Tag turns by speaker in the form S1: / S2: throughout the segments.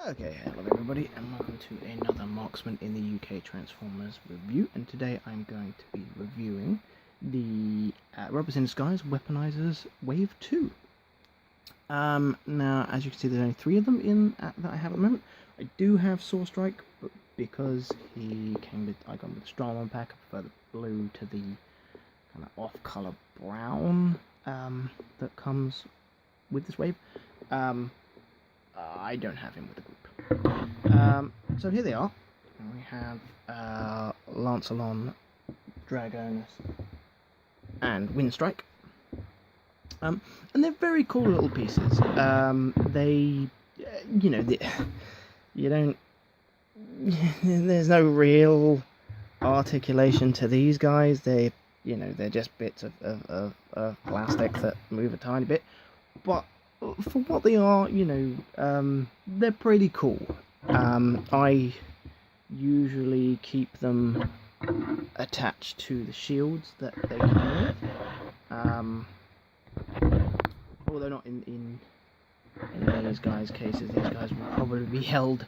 S1: Okay, hello everybody and welcome to another Marksman in the UK Transformers review, and today I'm going to be reviewing the Robots in Disguise Weaponizers Wave 2. Now, as you can see, there's only 3 of them that I have at the moment. I do have Windstrike, but because he came with, I got him with the Strongman pack, I prefer the blue to the kind of off-color brown that comes with this wave. I don't have him with the group. So here they are. We have Lancelon, Dragonus, and Windstrike. And they're very cool little pieces. You don't. There's no real articulation to these guys. They're just bits of plastic that move a tiny bit, but for what they are, they're pretty cool. I usually keep them attached to the shields that they come with. Although not in these guys' cases, these guys will probably be held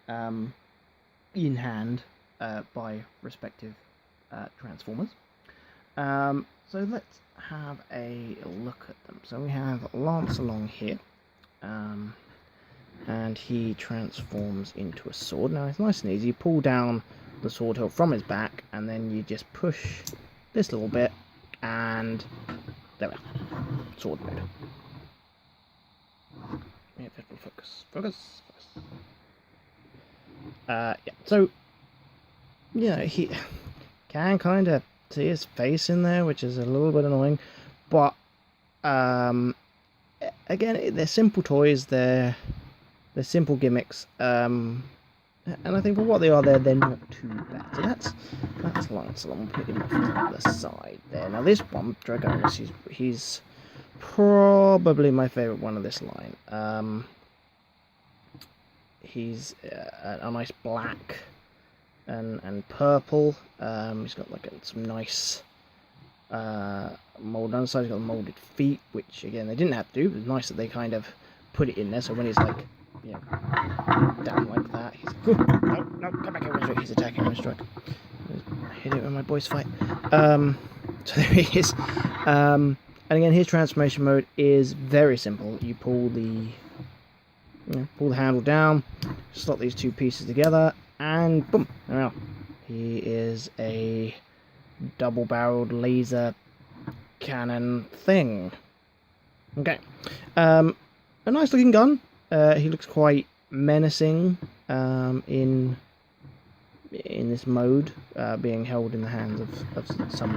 S1: in hand by respective Transformers. So let's have a look at them. So we have Lancelon here, and he transforms into a sword. Now it's nice and easy. You pull down the sword hilt from his back, and then you just push this little bit, and there we are. Sword mode. Yeah, focus. Yeah. So he can kind of see his face in there, which is a little bit annoying, but again, they're simple toys, they're simple gimmicks, and I think for what they are, they're not too bad. So that's Lancelon. We'll put him off to the side there. Now this one, Dragonus, he's probably my favourite one of this line. He's a nice black and purple. He's got like some nice mold on the side. He's got molded feet, which again they didn't have to do. It was nice that they kind of put it in there. So when he's like, down like that, he's like, no, come back here, Windstrike. He's attacking Windstrike. Hit it with my boys fight. So there he is. And again, his transformation mode is very simple. You pull the handle down, slot these two pieces together, and boom, there we are. He is a double-barreled laser cannon thing. Okay, a nice-looking gun. He looks quite menacing in this mode, being held in the hands of some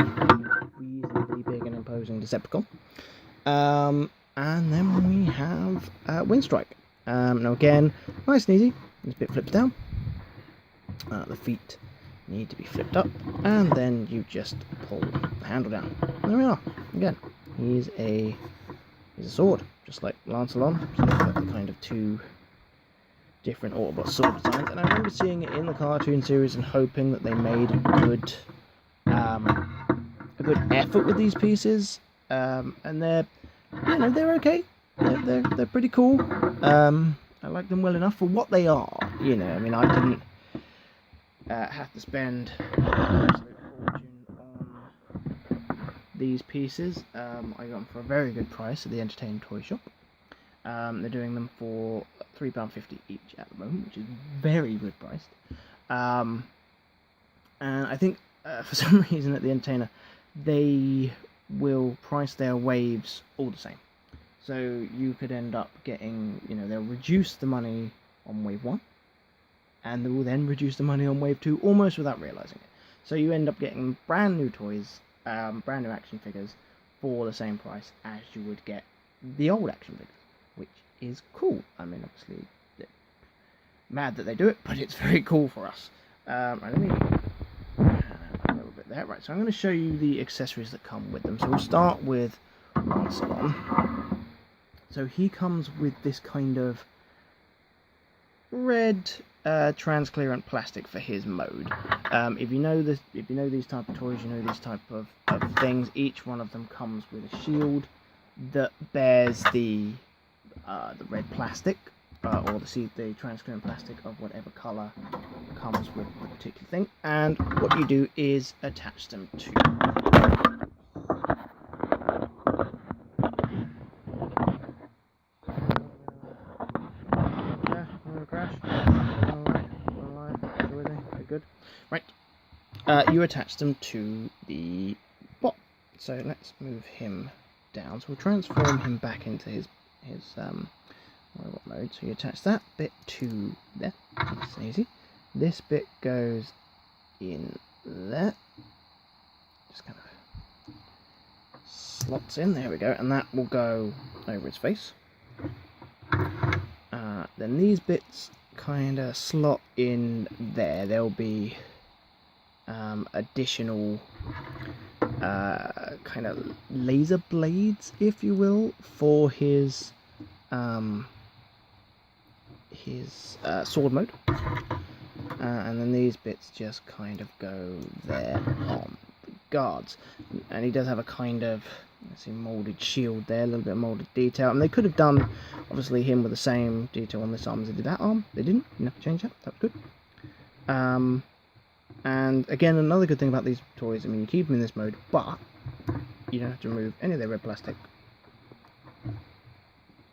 S1: reasonably big and imposing Decepticon. And then we have Windstrike. Now again, nice and easy. This bit flips down. The feet need to be flipped up, and then you just pull the handle down. There we are. Again, he's a sword, just like Lancelon. So they've got the kind of 2 different Autobot sword designs, and I remember seeing it in the cartoon series and hoping that they made a good effort with these pieces. And they're okay. They're pretty cool. I like them well enough for what they are. I mean, I didn't have to spend an absolute fortune on these pieces. I got them for a very good price at the Entertainment Toy Shop. They're doing them for £3.50 each at the moment, which is very good priced. And I think for some reason at the Entertainer, they will price their waves all the same. So you could end up getting, they'll reduce the money on wave 1, and they will then reduce the money on wave 2 almost without realising it. So you end up getting brand new toys, brand new action figures for the same price as you would get the old action figures, which is cool. I mean, obviously, mad that they do it, but it's very cool for us. Right, let me a little bit there. Right, so I'm going to show you the accessories that come with them. So we'll start with Lancelon. So he comes with this kind of red transparent plastic for his mode. If you know these type of toys, you know these type of things. Each one of them comes with a shield that bears the red plastic or the transparent plastic of whatever colour comes with the particular thing. And what you do is attach them to. Good. Right. You attach them to the bot. So let's move him down. So we'll transform him back into his robot mode. So you attach that bit to there. Nice and easy. This bit goes in there. Just kind of slots in. There we go. And that will go over his face. Then these bits kind of slot in there. There'll be additional kind of laser blades, if you will, for his sword mode. And then these bits just kind of go there on the guards. And he does have a kind of, let's see, moulded shield there, a little bit of moulded detail. And they could have done, obviously, him with the same detail on this arm as they did that arm. They didn't. You have to change that. That was good. And again, another good thing about these toys, I mean, you keep them in this mode, but you don't have to remove any of their red plastic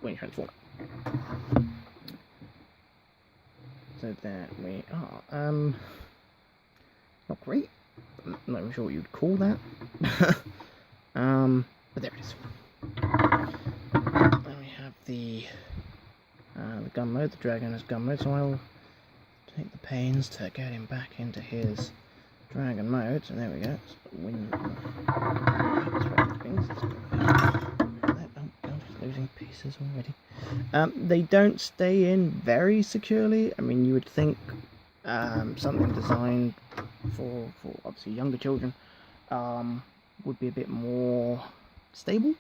S1: when you transform it. So there we are. Not great. I'm not even sure what you'd call that. But there it is. Then we have the gun mode, the Dragonus gun mode. So I'll take the pains to get him back into his dragon mode. So there we go. Losing pieces already. They don't stay in very securely. I mean, you would think something designed for obviously younger children would be a bit more stable,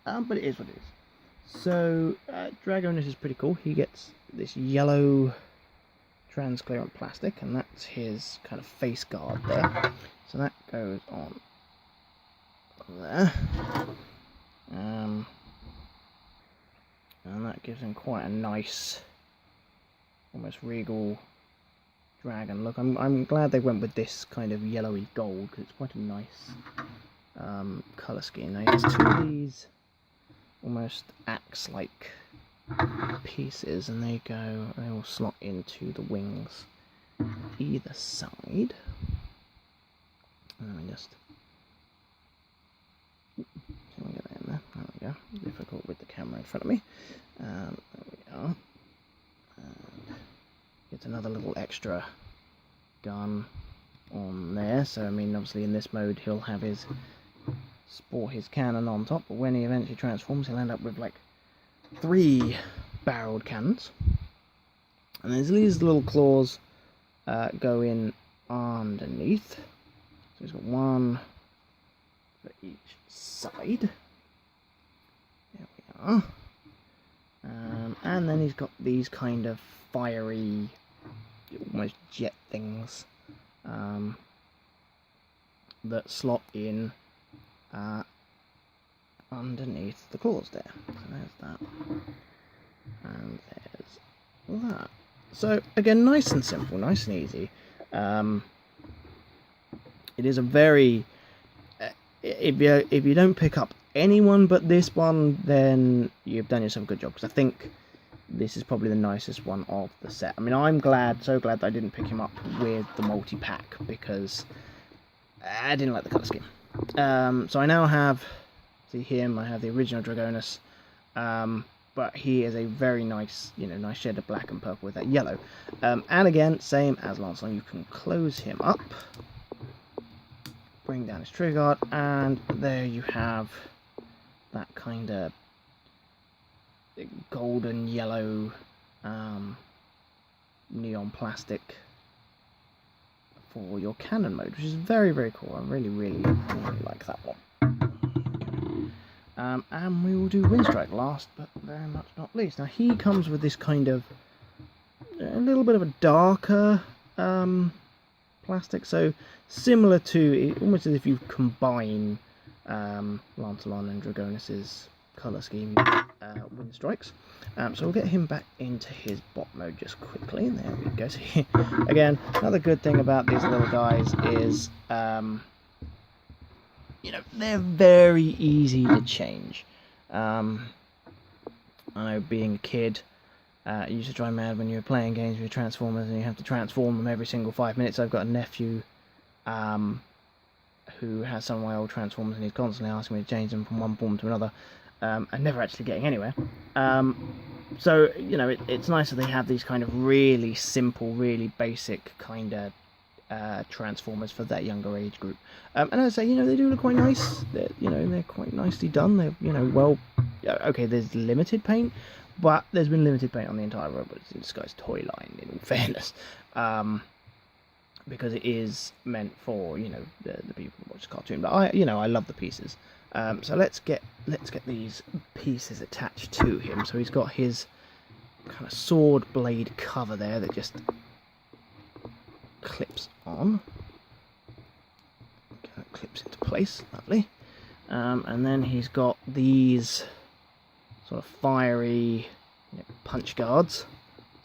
S1: but it is what it is. So Dragonus is pretty cool. He gets this yellow transparent plastic, and that's his kind of face guard there. So that goes on there, and that gives him quite a nice, almost regal dragon look. I'm glad they went with this kind of yellowy gold, because it's quite a nice colour scheme. Now he has two of these almost axe-like pieces, and they all slot into the wings either side. Let me just see if I can get that in there. There we go. Difficult with the camera in front of me. There we are. And gets another little extra gun on there. So I mean, obviously in this mode he'll have his cannon on top, but when he eventually transforms, he'll end up with like 3 barreled cannons. And there's these little claws go in underneath. So he's got one for each side. There we are. And then he's got these kind of fiery, almost jet things that slot in underneath the claws there. So there's that. And there's that. So again, nice and simple, nice and easy. It is a very if you don't pick up anyone but this one, then you've done yourself a good job, because I think this is probably the nicest one of the set. I mean, I'm so glad that I didn't pick him up with the multi-pack, because I didn't like the colour scheme. So I now have, see him, I have the original Dragonus, but he is a very nice, nice shade of black and purple with that yellow. And again, same as Lancelon, you can close him up, bring down his trigger guard, and there you have that kind of golden yellow neon plastic for your cannon mode, which is very, very cool. I really, really, really like that one. And we will do Windstrike last, but very much not least. Now he comes with this kind of a little bit of a darker plastic, so similar to, almost as if you combine Lancelon and Dragonus's colour scheme Windstrikes. So we'll get him back into his bot mode just quickly. There we go. So again, another good thing about these little guys is, you know, they're very easy to change. I know, being a kid, you used to drive mad when you were playing games with your Transformers and you have to transform them every single 5 minutes. I've got a nephew who has some of my old Transformers and he's constantly asking me to change them from one form to another, and never actually getting anywhere. So, you know, it's nice that they have these kind of really simple, really basic kind of Transformers for that younger age group. And as I say, you know, they do look quite nice. They're quite nicely done. They're, you know, well, okay, there's limited paint, but there's been limited paint on the entire Robots in Disguise toy line, in all fairness. Because it is meant for, you know, the people who watch the cartoon. But I love the pieces. So let's get these pieces attached to him. So he's got his kind of sword blade cover there that just clips on. Okay, that clips into place, lovely. And then he's got these sort of fiery, you know, punch guards.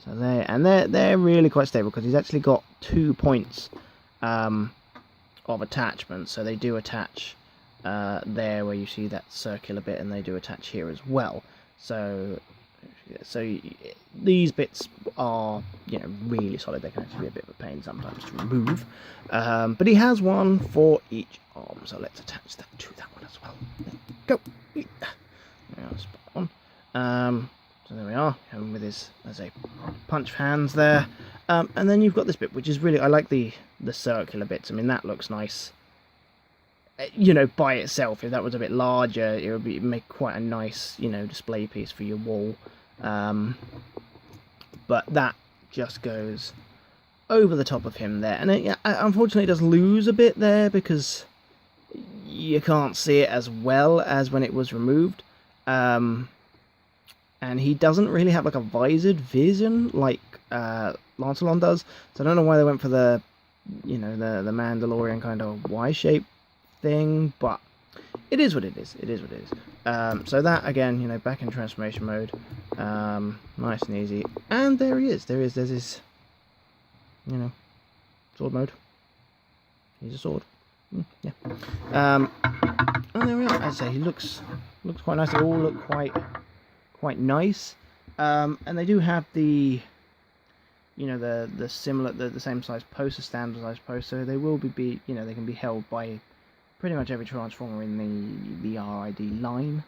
S1: So they're really quite stable because he's actually got 2 points of attachment. So they do attach there where you see that circular bit, and they do attach here as well. So these bits are, you know, really solid. They can actually be a bit of a pain sometimes to remove. But he has one for each arm, so let's attach that to that one as well. Go. There we are, spot on. So there we are, him with his, as a punch hands there. And then you've got this bit, which is really, I like the circular bits. I mean, that looks nice. You know, by itself, if that was a bit larger, it would make quite a nice, you know, display piece for your wall. But that just goes over the top of him there, and it unfortunately does lose a bit there because you can't see it as well as when it was removed. And he doesn't really have like a visored vision like Lancelon does, so I don't know why they went for the, you know, the Mandalorian kind of Y-shape thing, but it is what it is. It is what it is. So that, again, you know, back in transformation mode, nice and easy. And there he is. There's his, you know, sword mode. He's a sword. Yeah. And there we are. As I say, he looks quite nice. They all look quite nice. And they do have the, you know, the similar, the same size post, the standard size post. So they will be, you know, they can be held by pretty much every Transformer in the RID line.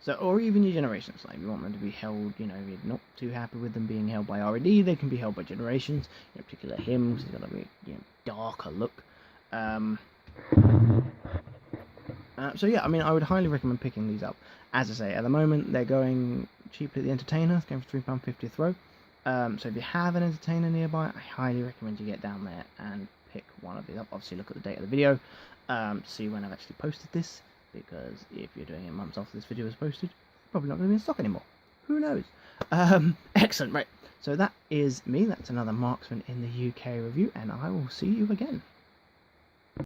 S1: So, or even your Generations line. If you want them to be held, you know, if you're not too happy with them being held by RID, they can be held by Generations. In particular, him, because he's got a bit, you know, darker look. So yeah, I mean, I would highly recommend picking these up. As I say, at the moment, they're going cheaply at the Entertainer, going for £3.50 a throw. So if you have an Entertainer nearby, I highly recommend you get down there and pick one of these up. Obviously, look at the date of the video, see when I've actually posted this, because if you're doing it months after this video is posted, probably not going to be in stock anymore. Who knows? Excellent, right. So that is me. That's another Marksman in the UK review, and I will see you again.